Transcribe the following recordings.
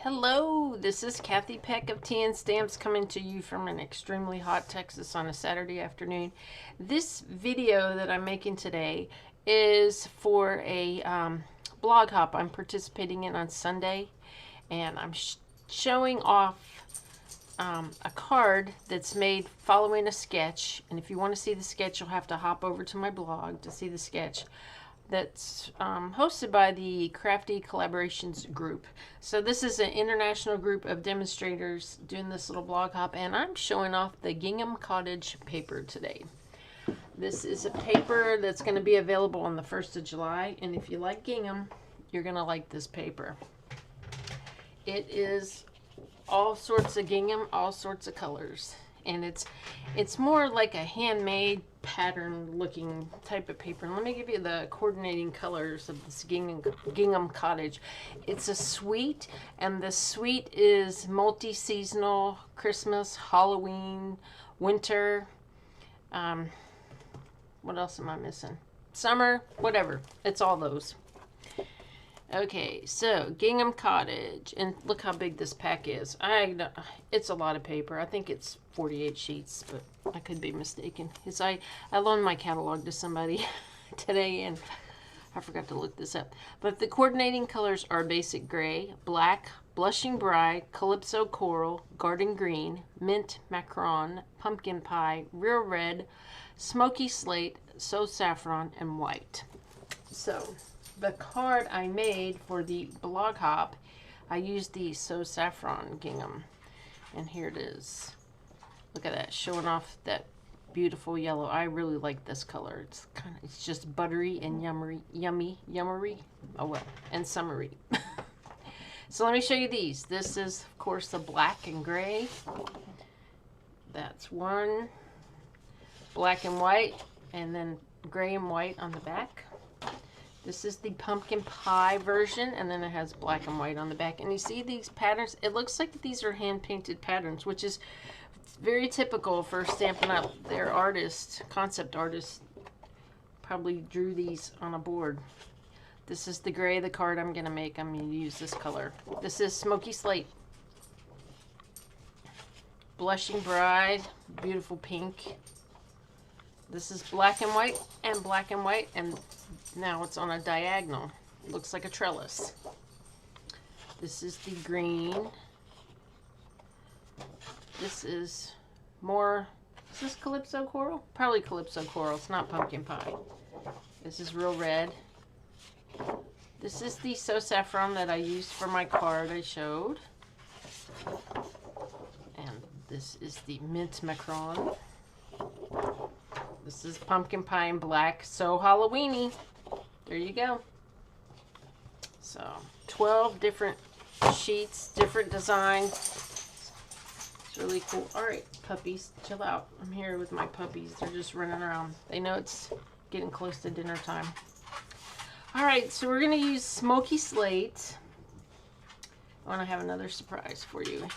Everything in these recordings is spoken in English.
Hello, this is Kathy Peck of Tea and Stamps coming to you from an extremely hot Texas on a Saturday afternoon. This video that I'm making today is for a blog hop I'm participating in on Sunday, and I'm showing off a card that's made following a sketch. And if you want to see the sketch, you'll have to hop over to my blog to see the sketch. That's hosted by the Crafty Collaborations group. So this is an international group of demonstrators doing this little blog hop, and I'm showing off the Gingham Cottage paper today. This is a paper that's going to be available on the 1st of July, and if you like gingham, you're going to like this paper. It is all sorts of gingham, all sorts of colors, and it's more like a handmade pattern looking type of paper. And let me give you the coordinating colors of this Gingham Cottage. It's a suite, and the suite is multi-seasonal: Christmas, Halloween, winter, what else am I missing? Summer, whatever. It's all those. Okay, so Gingham Cottage, and look how big this pack is. It's a lot of paper. I think it's 48 sheets, but I could be mistaken. I loaned my catalog to somebody today, and I forgot to look this up. But the coordinating colors are basic gray, black, blushing bride, calypso coral, garden green, mint macaron, pumpkin pie, real red, smoky slate, so saffron, and white. So the card I made for the blog hop, I used the So Saffron gingham, and here it is. Look at that, showing off that beautiful yellow. I really like this color. It's just buttery and yummery. Oh well, and summery. So let me show you these. This is, of course, the black and gray. That's one. Black and white, and then gray and white on the back. This is the pumpkin pie version, and then it has black and white on the back. And you see these patterns? It looks like these are hand-painted patterns, which is very typical for Stampin' Up. Their artists, concept artists, probably drew these on a board. This is the gray, the card I'm going to make. I'm going to use this color. This is Smoky Slate. Blushing Bride, beautiful pink. This is black and white, and now it's on a diagonal. It looks like a trellis. This is the green. This is more, is this calypso coral? Probably calypso coral. It's not pumpkin pie. This is real red. This is the So Saffron that I used for my card I showed. And this is the mint macaron. This is pumpkin pie in black, so Halloweeny. There you go. So 12 different sheets, different designs. It's really cool. All right, puppies, chill out. I'm here with my puppies. They're just running around. They know it's getting close to dinner time. All right, so we're gonna use Smoky Slate. I want to have another surprise for you.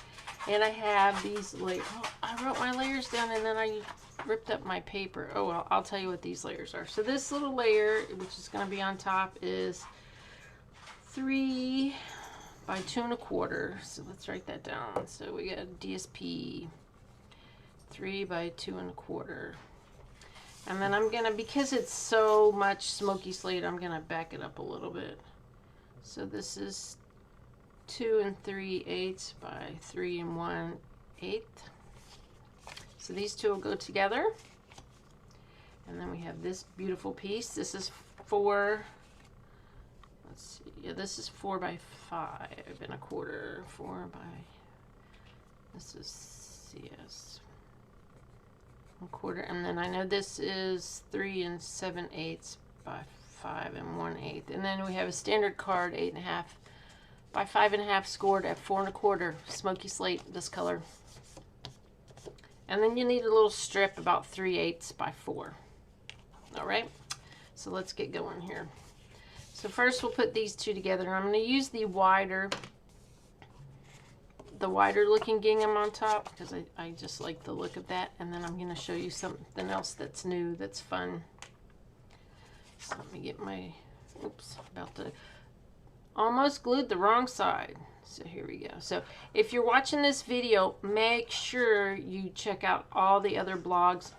And I have these layers. Oh, I wrote my layers down, and then I ripped up my paper. Oh, well, I'll tell you what these layers are. So this little layer, which is going to be on top, is 3 by 2 1/4. So let's write that down. So we got DSP 3 by 2 1/4. And then I'm gonna, because it's so much Smoky Slate, I'm gonna back it up a little bit. So this is 2 3/8 by 3 1/8. So these two will go together. And then we have this beautiful piece. This is 4, let's see, yeah, this is 4 by 5 1/4. 4 by, this is, yes, 1/4. And then I know this is 3 7/8 by 5 1/8. And then we have a standard card, 8.5 by 5.5, scored at 4 1/4. Smoky Slate, this color. And then you need a little strip about 3/8 by 4. All right, so let's get going here. So first we'll put these two together. I'm going to use the wider looking gingham on top, because I just like the look of that. And then I'm going to show you something else that's new, that's fun. So let me get my, oops, about to, almost glued the wrong side. So here we go. So if you're watching this video, make sure you check out all the other blogs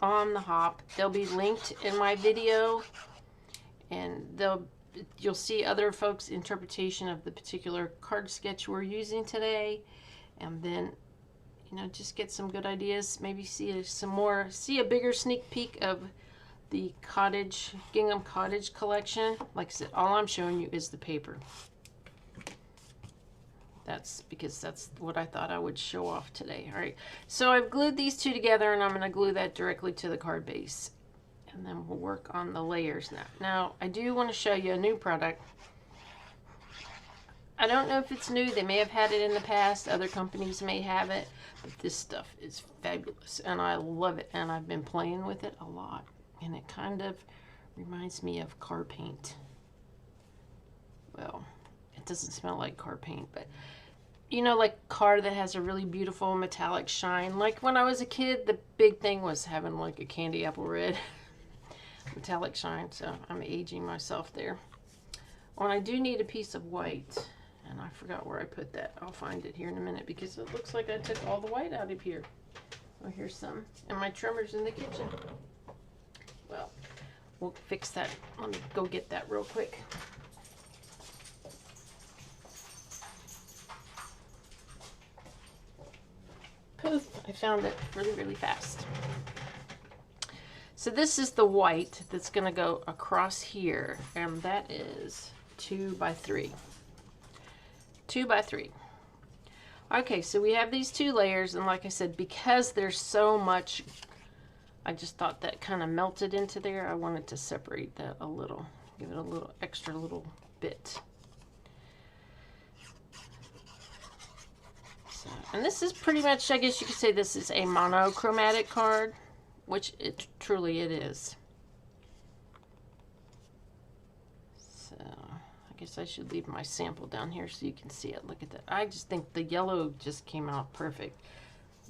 on the hop. They'll be linked in my video, and you'll see other folks' interpretation of the particular card sketch we're using today, and then, you know, just get some good ideas. Maybe see a bigger sneak peek of the Gingham Cottage collection. Like I said, all I'm showing you is the paper. That's because that's what I thought I would show off today. All right, so I've glued these two together, and I'm going to glue that directly to the card base. And then we'll work on the layers now. Now, I do want to show you a new product. I don't know if it's new. They may have had it in the past. Other companies may have it. But this stuff is fabulous, and I love it. And I've been playing with it a lot. And it kind of reminds me of car paint. Well, it doesn't smell like car paint, but you know, like car that has a really beautiful metallic shine. Like when I was a kid, the big thing was having like a candy apple red metallic shine. So I'm aging myself there. Oh, and I do need a piece of white, and I forgot where I put that. I'll find it here in a minute because it looks like I took all the white out of here. Oh, here's some. And my trimmer's in the kitchen. Well, we'll fix that. Let me go get that real quick. Poof, I found it really, really fast. So this is the white that's going to go across here, and that is 2 by 3. 2 by 3. Okay, so we have these two layers, and like I said, because there's so much, I just thought that kind of melted into there. I wanted to separate that a little, give it a little extra little bit. So, and this is pretty much, I guess you could say this is a monochromatic card, which it truly is. So I guess I should leave my sample down here so you can see it. Look at that. I just think the yellow just came out perfect.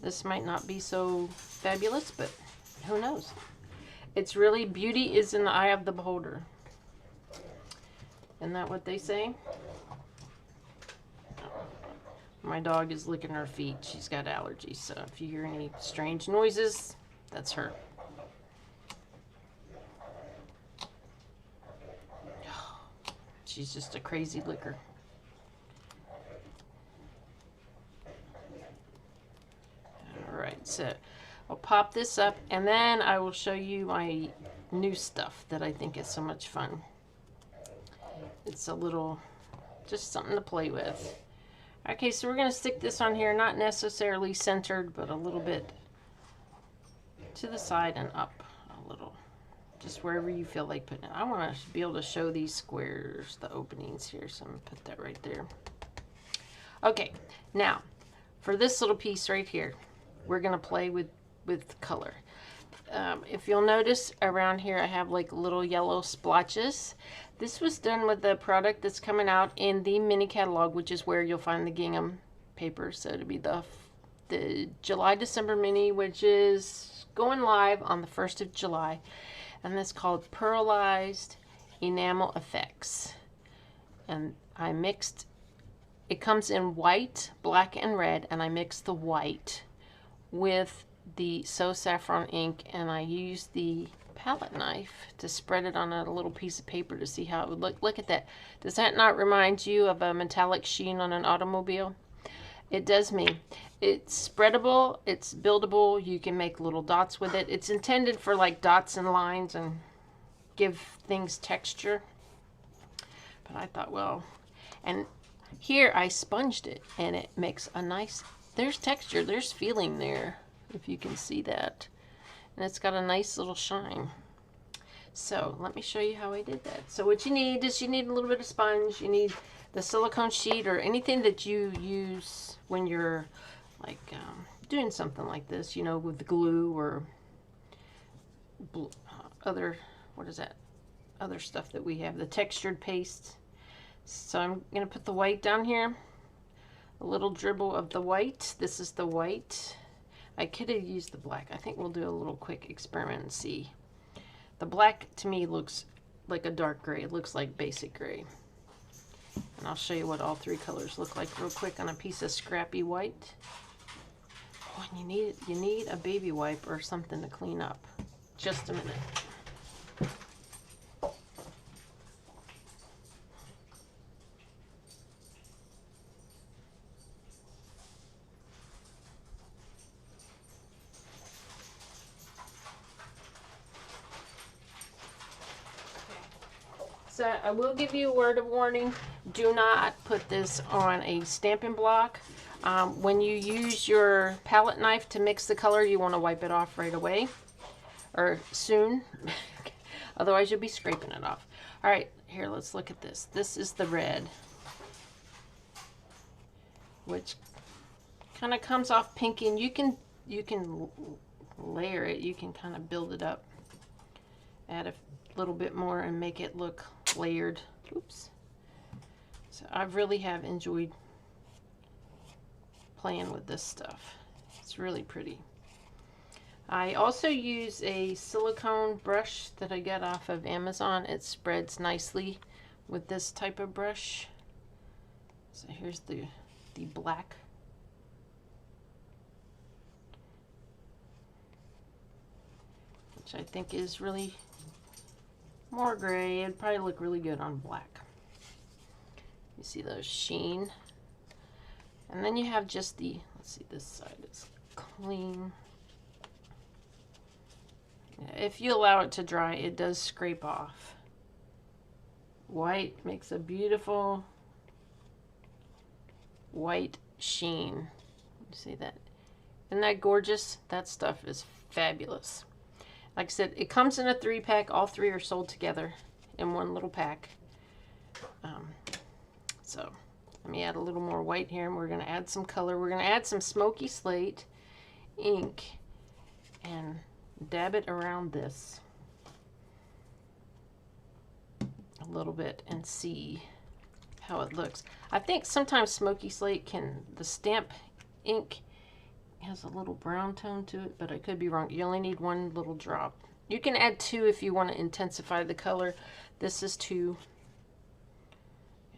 This might not be so fabulous, but who knows? It's really, beauty is in the eye of the beholder. Isn't that what they say? My dog is licking her feet. She's got allergies, so if you hear any strange noises, that's her. She's just a crazy licker. All right, so I'll pop this up, and then I will show you my new stuff that I think is so much fun. It's a little, just something to play with. Okay, so we're going to stick this on here, not necessarily centered, but a little bit to the side and up a little. Just wherever you feel like putting it. I want to be able to show these squares, the openings here, so I'm going to put that right there. Okay, now, for this little piece right here, we're going to play with color. If you'll notice, around here I have like little yellow splotches. This was done with the product that's coming out in the mini catalog, which is where you'll find the gingham paper. So it'll be the July-December mini, which is going live on the 1st of July. And that's called Pearlized Enamel Effects. And I mixed, it comes in white, black, and red, and I mixed the white with the So Saffron ink, and I used the palette knife to spread it on a little piece of paper to see how it would look. Look at that. Does that not remind you of a metallic sheen on an automobile? It does me. It's spreadable, it's buildable, you can make little dots with it. It's intended for like dots and lines and give things texture. But I thought, well, and here I sponged it, and it makes a nice, there's texture, there's feeling there, if you can see that. And it's got a nice little shine. So let me show you how I did that. So what you need is you need a little bit of sponge. You need the silicone sheet or anything that you use when you're like doing something like this, you know, with glue or other, what is that? Other stuff that we have, the textured paste. So I'm going to put the white down here. A little dribble of the white. This is the white. I could have used the black. I think we'll do a little quick experiment and see. The black to me looks like a dark gray. It looks like basic gray. And I'll show you what all three colors look like real quick on a piece of scrappy white. Oh, and you need a baby wipe or something to clean up. Just a minute. So I will give you a word of warning. Do not put this on a stamping block. When you use your palette knife to mix the color, you want to wipe it off right away or soon. Otherwise, you'll be scraping it off. All right, here, let's look at this. This is the red, which kind of comes off pinky, and you can layer it. You can kind of build it up, add a little bit more, and make it look layered. Oops. So I really have enjoyed playing with this stuff. It's really pretty. I also use a silicone brush that I got off of Amazon. It spreads nicely with this type of brush. So here's the black. Which I think is really more gray. It'd probably look really good on black. You see those sheen. And then you have just the, let's see, this side is clean. If you allow it to dry, it does scrape off. White makes a beautiful white sheen. You see that? Isn't that gorgeous? That stuff is fabulous. Like I said, it comes in a 3-pack. All three are sold together in one little pack. So let me add a little more white here, and we're going to add some color. We're going to add some smoky slate ink and dab it around this a little bit and see how it looks. I think sometimes smoky slate the stamp ink has a little brown tone to it, but I could be wrong. You only need one little drop. You can add 2 if you want to intensify the color. This is 2.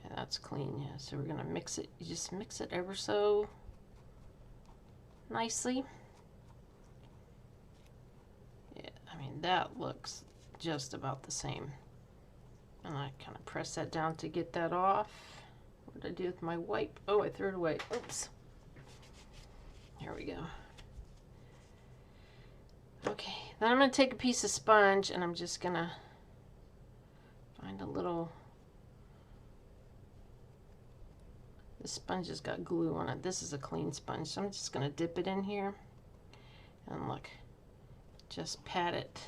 Yeah, that's clean. Yeah, so we're going to mix it. You just mix it ever so nicely. Yeah, I mean, that looks just about the same. And I kind of press that down to get that off. What did I do with my wipe? Oh, I threw it away. Oops. Here we go. Okay, then I'm going to take a piece of sponge, and I'm just going to find a little... This sponge has got glue on it. This is a clean sponge, so I'm just going to dip it in here. And look, just pat it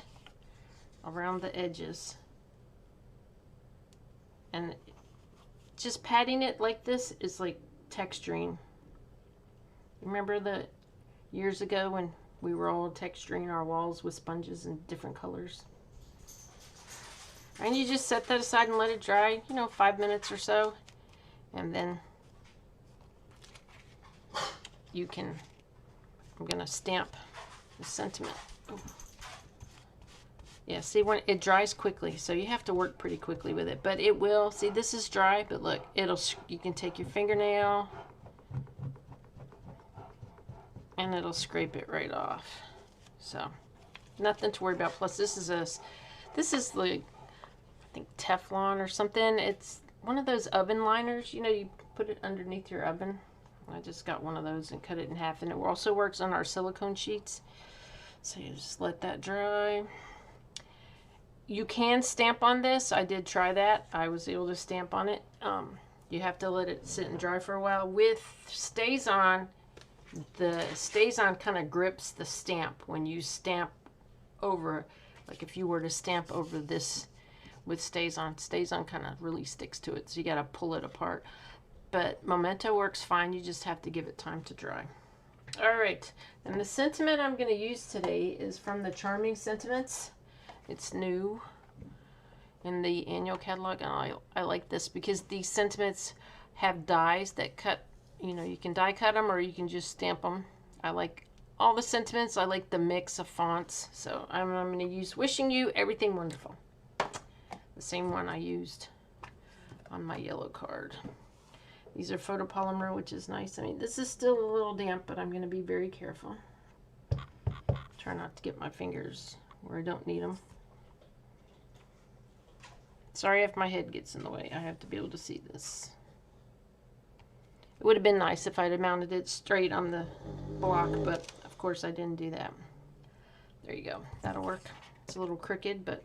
around the edges. And just patting it like this is like texturing. Remember the years ago when we were all texturing our walls with sponges in different colors? And you just set that aside and let it dry, 5 minutes or so. And then you can, I'm going to stamp the sentiment. Ooh. Yeah, see, when it dries quickly, so you have to work pretty quickly with it. But it will, see, this is dry, but look, you can take your fingernail and it'll scrape it right off. So nothing to worry about. Plus this is like, I think Teflon or something. It's one of those oven liners, you put it underneath your oven. I just got one of those and cut it in half, and it also works on our silicone sheets. So you just let that dry. You can stamp on this. I did try that. I was able to stamp on it. You have to let it sit and dry for a while. With StazOn, the StazOn kind of grips the stamp when you stamp over. Like if you were to stamp over this with StazOn kind of really sticks to it, so you got to pull it apart. But Memento works fine. You just have to give it time to dry. All right, and the sentiment I'm going to use today is from the Charming Sentiments. It's new in the annual catalog, and I like this because these sentiments have dies that cut. You can die cut them or you can just stamp them. I like all the sentiments. I like the mix of fonts. So I'm going to use Wishing You Everything Wonderful. The same one I used on my yellow card. These are photopolymer, which is nice. I mean, this is still a little damp, but I'm going to be very careful. Try not to get my fingers where I don't need them. Sorry if my head gets in the way. I have to be able to see this. It would have been nice if I'd have mounted it straight on the block, but of course I didn't do that. There you go. That'll work. It's a little crooked, but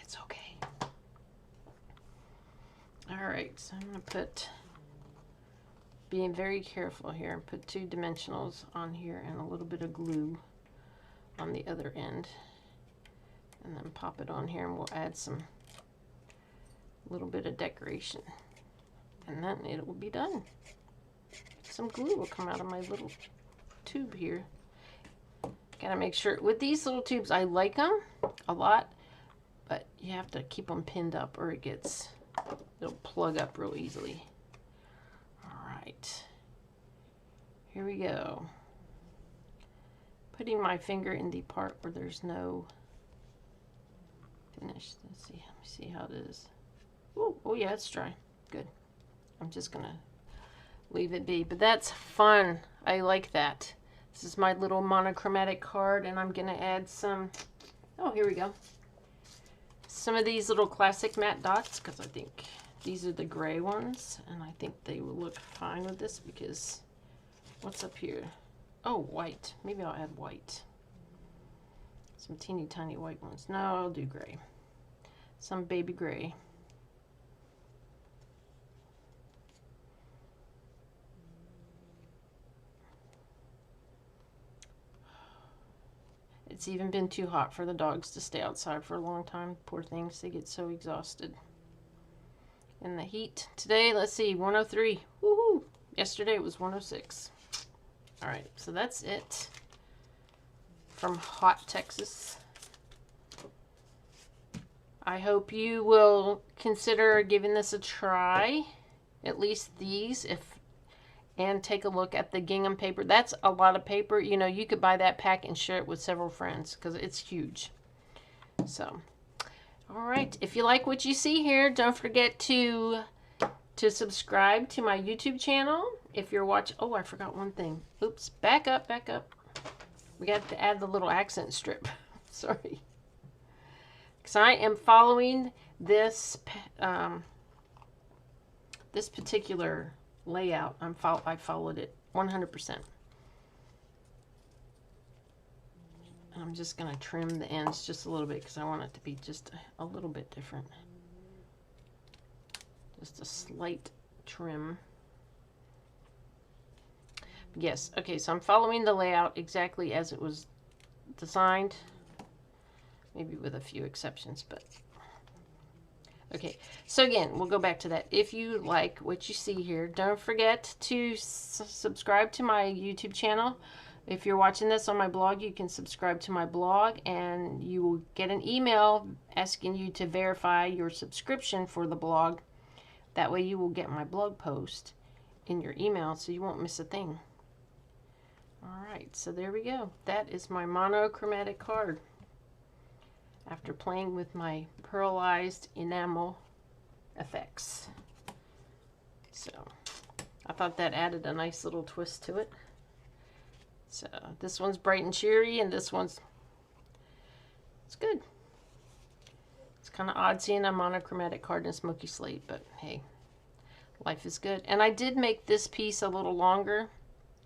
it's okay. Alright, so I'm going to put, being very careful here, put 2 dimensionals on here and a little bit of glue on the other end. And then pop it on here and we'll add some, little bit of decoration. And then it will be done. Some glue will come out of my little tube here. Gotta make sure, with these little tubes, I like them a lot, but you have to keep them pinned up or it'll plug up real easily. Alright. Here we go. Putting my finger in the part where there's no finish. Let's see. Let me see how it is. Ooh, oh yeah, it's dry. Good. I'm just gonna leave it be. But that's fun. I like that. This is my little monochromatic card, and I'm gonna add some, oh, here we go. Some of these little classic matte dots, because I think these are the gray ones, and I think they will look fine with this because what's up here? Oh, white. Maybe I'll add white. Some teeny tiny white ones. No, I'll do gray. Some baby gray. It's even been too hot for the dogs to stay outside for a long time. Poor things, they get so exhausted in the heat. Today, let's see, 103. Woohoo! Yesterday it was 106. All right, so that's it from hot Texas. I hope you will consider giving this a try, at least these, and take a look at the gingham paper. That's a lot of paper. You know, you could buy that pack and share it with several friends because it's huge. So, all right. If you like what you see here, don't forget to subscribe to my YouTube channel. If you're watching, oh, I forgot one thing. Oops, back up, back up. We got to add the little accent strip. Sorry. Because I am following this, this particular layout. I followed it 100%. I'm just going to trim the ends just a little bit because I want it to be just a little bit different. Just a slight trim. Yes, okay, so I'm following the layout exactly as it was designed. Maybe with a few exceptions, but okay, so again, we'll go back to that. If you like what you see here, don't forget to subscribe to my YouTube channel. If you're watching this on my blog, you can subscribe to my blog, and you will get an email asking you to verify your subscription for the blog. That way you will get my blog post in your email, so you won't miss a thing. All right, so there we go. That is my monochromatic card. After playing with my pearlized enamel effects. So I thought that added a nice little twist to it. So this one's bright and cheery, and this one's, it's good. It's kind of odd seeing a monochromatic card in a smoky slate, but hey, life is good. And I did make this piece a little longer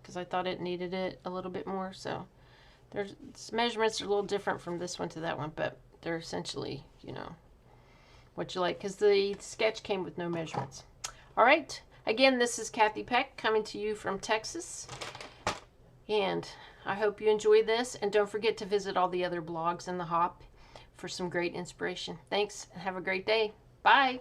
because I thought it needed it a little bit more. So there's measurements are a little different from this one to that one, but they're essentially, you know, what you like, because the sketch came with no measurements. All right, again, this is Kathy Peck coming to you from Texas, and I hope you enjoy this, and don't forget to visit all the other blogs in the Hop for some great inspiration. Thanks, and have a great day. Bye.